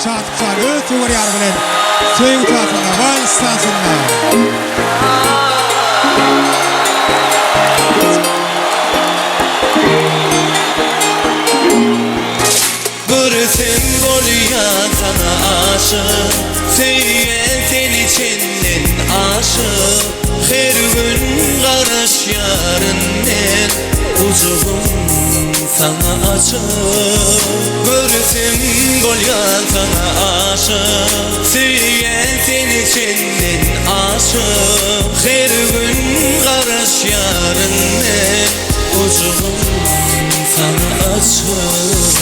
çatıpçar ötü var yar bilen Söyü çatında val istansınlar Bir sembol yatana aşık Söyüyen sen içinden aşık Her gün karış yarından Ucuğum sana açık Bir sembol yatana aşık Söyüyen sen içinden aşık Her gün karış yarından Ucuğum sana açık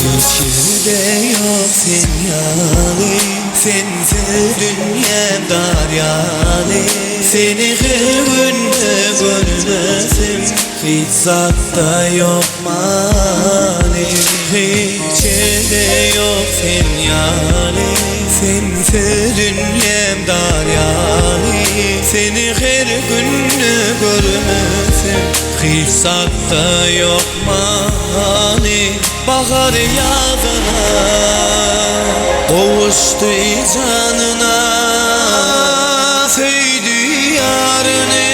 Hiç yerde yok sen yani Sensiz dünyam dar yani Seni her günde görmesim Hiç zatta yok mani Hiç yerde yok sen yani Sensiz dünyam dar yani Seni her günde görmesim Hiç zatta yok mani Bahar yazına Kavuştu canına Söydü yarını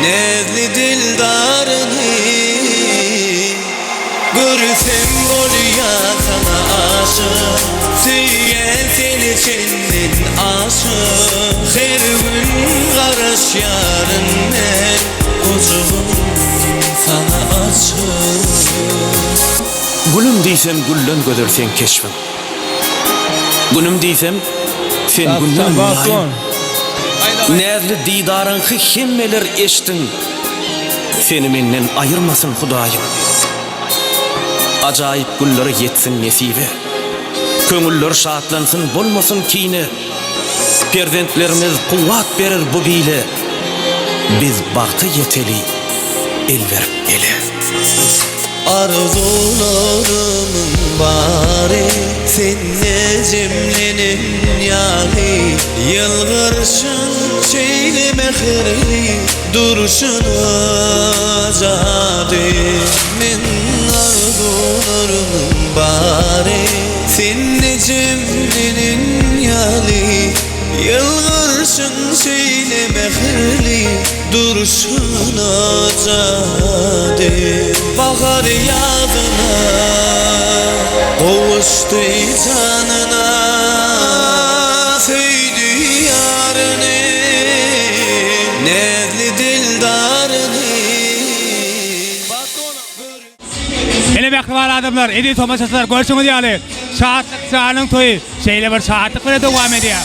Nezli dildarını Görsem gol yatana aşık Söyleyen seni içinden aşık Her gün karış yarından Ucuğum sana açık Gülüm diysem güllen gödersen keşfim Günüm diysem sen güllen mülayim Nezli didarınki himmeler eştin Seni menden ayırmasın Hudayım Acayip gülleri yetsin nesibe Köngüller şaatlansın bolmasın kine Perzentlerimiz kuvvat verir bu bile Biz bahtı yeteli el verip ele Arzularımın bari Seninle cimlenin yani Yılgırışın şeyli mehirli Duruşun azadi Min arzularımın bari Seninle cimlenin yani Yılgırışın şeyli mehirli Duruşun azadi Bahar yazına Kavuştu canına Söydü yarını Nezli dildarını Hele bekli var adamlar, edi tomaşasılar, görüşümü diyali Şahatlık çağının toyu, şeyle bir şahatlık bile devam ediyor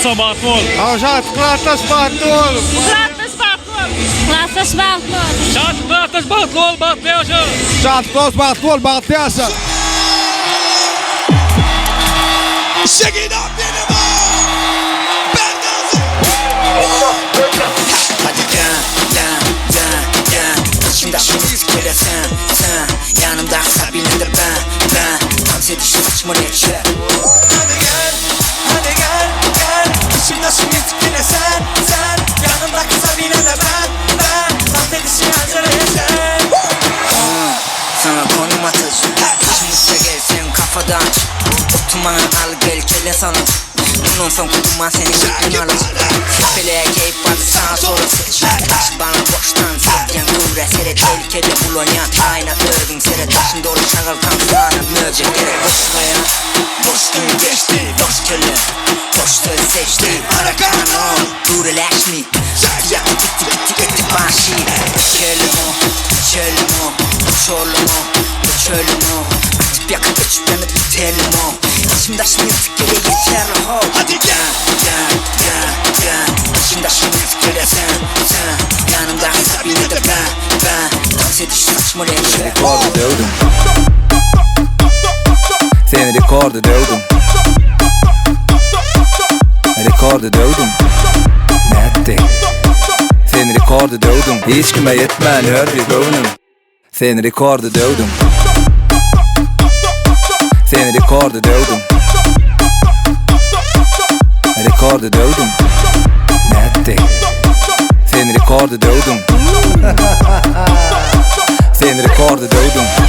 صباح فول Avşat, kıratas bahtol Kıratas bahtol bahtlayasın Şat, kıratas bahtol, bahtlayasın Shake it up in the Hadi gel İçimde şunuz kere sen Yanımda sabine de ben Dans edişte saçma reçe Hadi gel İçimde şunuz kere sen Yanımda sabine de ben Dans edişte saçma reçe Sana konum atış İçimizde gel sen kafadan Oturmana al gel kelle sanat Bundan son kutuma senin şeklin alır Feleğe keyif vardı sana sonra seç Bana boştan sevdiyen kuvre Sere tehlikede bulanyan ayna övün Sere taşın dolu şakaltan sana mövce gerek boşkaya Boş gün geçti boş kelle Boş söz seçti Arakan ol Dureleşmi Yaktı gitti etti başı Kelimo Kelimo Çolimo Çölimo Atıp yakıp içmemi bitelimo İçimdaşı müzikleri yeterli ho Hadi gel İçimdaşı müzikleri sen Yanımda hesap yine de ben Dans ediş saçma renkli Rekordu dövdüm Seni rekordu dövdüm Rekordu dövdüm Ne ettin? Seni rekordu dövdüm Hiç kime yetmen hör bir bölüm Seni rekordu dövdüm Seni rekordu dövdüm Rekordu dövdüm Ne ettin? Seni rekordu dövdüm Seni rekordu dövdüm